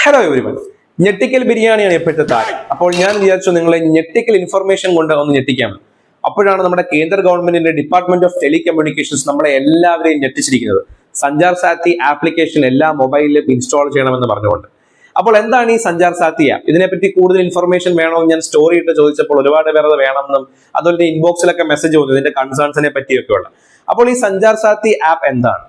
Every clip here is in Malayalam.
ഹലോ എവരിവൺ, ഞെട്ടിക്കൽ ബിരിയാണിയാണ് ഇപ്പോഴത്തെ താരം. അപ്പോൾ ഞാൻ വിചാരിച്ചു നിങ്ങളെ ഞെട്ടിക്കൽ ഇൻഫർമേഷൻ കൊണ്ട് ഒന്ന് ഞെട്ടിക്കാം. അപ്പോഴാണ് നമ്മുടെ കേന്ദ്ര ഗവൺമെന്റിന്റെ ഡിപ്പാർട്ട്മെന്റ് ഓഫ് ടെലികമ്മ്യൂണിക്കേഷൻസ് നമ്മളെ എല്ലാവരെയും ഞെട്ടിച്ചിരിക്കുന്നത്. സഞ്ചാർ സാത്തി ആപ്ലിക്കേഷൻ എല്ലാ മൊബൈലിലും ഇൻസ്റ്റാൾ ചെയ്യണമെന്ന് പറഞ്ഞുകൊണ്ട്. അപ്പോൾ എന്താണ് ഈ സഞ്ചാർ സാത്തി ആപ്പ്? ഇതിനെപ്പറ്റി കൂടുതൽ ഇൻഫർമേഷൻ വേണമെന്ന് ഞാൻ സ്റ്റോറി ഇട്ട് ചോദിച്ചപ്പോൾ ഒരുപാട് പേർ അത് വേണമെന്നും അതുപോലെ ഇൻബോക്സിലൊക്കെ മെസ്സേജ് വന്നു ഇതിന്റെ കൺസേൺസിനെ പറ്റിയൊക്കെയുള്ള. അപ്പോൾ ഈ സഞ്ചാർ സാത്തി ആപ്പ് എന്താണ്?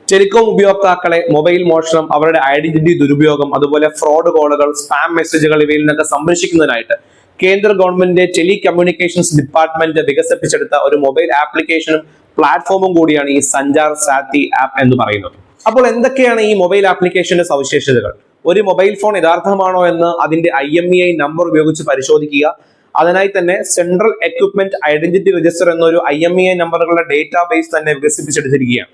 ടെലികോം ഉപയോക്താക്കളെ മൊബൈൽ മോഷണം, അവരുടെ ഐഡന്റിറ്റി ദുരുപയോഗം, അതുപോലെ ഫ്രോഡ് കോളുകൾ, സ്പാം മെസ്സേജുകൾ ഇവയിൽ നിന്നൊക്കെ സംരക്ഷിക്കുന്നതിനായിട്ട് കേന്ദ്ര ഗവൺമെന്റിന്റെ ടെലികമ്മ്യൂണിക്കേഷൻസ് ഡിപ്പാർട്ട്മെന്റ് വികസിപ്പിച്ചെടുത്ത ഒരു മൊബൈൽ ആപ്ലിക്കേഷനും പ്ലാറ്റ്ഫോമും കൂടിയാണ് ഈ സഞ്ചാർ സാത്തി ആപ്പ് എന്ന് പറയുന്നത്. അപ്പോൾ എന്തൊക്കെയാണ് ഈ മൊബൈൽ ആപ്ലിക്കേഷന്റെ സവിശേഷതകൾ? ഒരു മൊബൈൽ ഫോൺ യഥാർത്ഥമാണോ എന്ന് അതിന്റെ IMEI നമ്പർ ഉപയോഗിച്ച് പരിശോധിക്കുക. അതിനായി തന്നെ സെൻട്രൽ എക്വിപ്മെന്റ് ഐഡന്റിറ്റി രജിസ്റ്റർ എന്നൊരു IMEI നമ്പറുകളുടെ ഡേറ്റാബേസ് തന്നെ വികസിപ്പിച്ചെടുത്തിരിക്കുകയാണ്.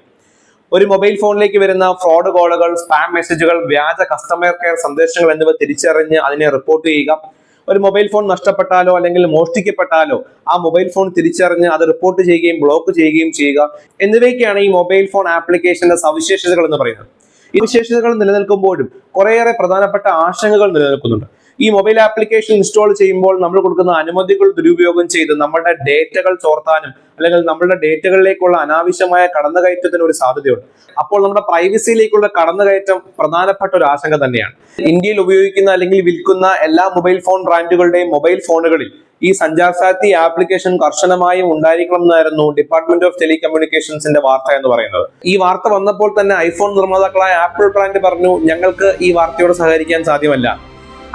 ഒരു മൊബൈൽ ഫോണിലേക്ക് വരുന്ന ഫ്രോഡ് കോളുകൾ, സ്പാം മെസ്സേജുകൾ, വ്യാജ കസ്റ്റമർ കെയർ സന്ദേശങ്ങൾ എന്നിവ തിരിച്ചറിഞ്ഞ് അതിനെ റിപ്പോർട്ട് ചെയ്യുക. ഒരു മൊബൈൽ ഫോൺ നഷ്ടപ്പെട്ടാലോ അല്ലെങ്കിൽ മോഷ്ടിക്കപ്പെട്ടാലോ ആ മൊബൈൽ ഫോൺ തിരിച്ചറിഞ്ഞ് അത് റിപ്പോർട്ട് ചെയ്യുകയും ബ്ലോക്ക് ചെയ്യുകയും ചെയ്യുക എന്നിവയൊക്കെയാണ് ഈ മൊബൈൽ ഫോൺ ആപ്ലിക്കേഷന്റെ സവിശേഷതകൾ എന്ന് പറയുന്നത്. ഈ വിശേഷതകൾ നിലനിൽക്കുമ്പോഴും കുറേയേറെ പ്രധാനപ്പെട്ട ആശങ്കകൾ നിലനിൽക്കുന്നുണ്ട്. ഈ മൊബൈൽ ആപ്ലിക്കേഷൻ ഇൻസ്റ്റാൾ ചെയ്യുമ്പോൾ നമ്മൾ കൊടുക്കുന്ന അനുമതികൾ ദുരുപയോഗം ചെയ്ത് നമ്മുടെ ഡേറ്റകൾ ചോർത്താനും അല്ലെങ്കിൽ നമ്മുടെ ഡേറ്റകളിലേക്കുള്ള അനാവശ്യമായ കടന്നുകയറ്റത്തിന് ഒരു സാധ്യതയുണ്ട്. അപ്പോൾ നമ്മുടെ പ്രൈവസിയിലേക്കുള്ള കടന്നുകയറ്റം പ്രധാനപ്പെട്ട ഒരു ആശങ്ക തന്നെയാണ്. ഇന്ത്യയിൽ ഉപയോഗിക്കുന്ന അല്ലെങ്കിൽ വിൽക്കുന്ന എല്ലാ മൊബൈൽ ഫോൺ ബ്രാൻഡുകളുടെയും മൊബൈൽ ഫോണുകളിൽ ഈ സഞ്ചാർ സാത്തി ആപ്ലിക്കേഷൻ കർശനമായും ഉണ്ടായിരിക്കണം എന്നായിരുന്നു ഡിപ്പാർട്ട്മെന്റ് ഓഫ് ടെലികമ്മ്യൂണിക്കേഷൻസിന്റെ വാർത്ത എന്ന് പറയുന്നത്. ഈ വാർത്ത വന്നപ്പോൾ തന്നെ ഐഫോൺ നിർമ്മാതാക്കളായ ആപ്പിൾ ബ്രാൻഡ് പറഞ്ഞു, ഞങ്ങൾക്ക് ഈ വാർത്തയോട് സഹകരിക്കാൻ സാധ്യമല്ല.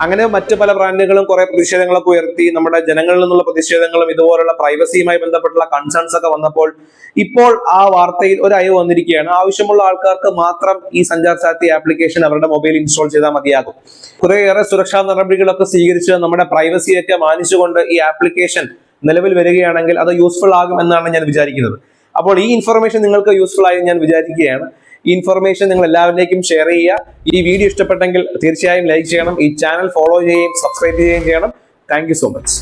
അങ്ങനെ മറ്റു പല ബ്രാൻഡുകളും കുറെ പ്രതിഷേധങ്ങളൊക്കെ ഉയർത്തി. നമ്മുടെ ജനങ്ങളിൽ നിന്നുള്ള പ്രതിഷേധങ്ങളും ഇതുപോലുള്ള പ്രൈവസിയുമായി ബന്ധപ്പെട്ടുള്ള കൺസേൺസ് ഒക്കെ വന്നപ്പോൾ ഇപ്പോൾ ആ വാർത്തയിൽ ഒരു അയവ് വന്നിരിക്കുകയാണ്. ആവശ്യമുള്ള ആൾക്കാർക്ക് മാത്രം ഈ സഞ്ചാർ സാത്തി ആപ്ലിക്കേഷൻ അവരുടെ മൊബൈൽ ഇൻസ്റ്റാൾ ചെയ്താൽ മതിയാകും. കുറേയേറെ സുരക്ഷാ നടപടികളൊക്കെ സ്വീകരിച്ച് നമ്മുടെ പ്രൈവസിയൊക്കെ മാനിച്ചുകൊണ്ട് ഈ ആപ്ലിക്കേഷൻ നിലവിൽ വരികയാണെങ്കിൽ അത് യൂസ്ഫുൾ ആകും എന്നാണ് ഞാൻ വിചാരിക്കുന്നത്. അപ്പോൾ ഈ ഇൻഫർമേഷൻ നിങ്ങൾക്ക് യൂസ്ഫുൾ ആയി ഞാൻ വിചാരിക്കുകയാണ്. ഈ ഇൻഫർമേഷൻ നിങ്ങൾ എല്ലാവരിലേക്കും ഷെയർ ചെയ്യുക. ഈ വീഡിയോ ഇഷ്ടപ്പെട്ടെങ്കിൽ തീർച്ചയായും ലൈക്ക് ചെയ്യണം. ഈ ചാനൽ ഫോളോ ചെയ്യുകയും സബ്സ്ക്രൈബ് ചെയ്യുകയും ചെയ്യണം. Thank you so much.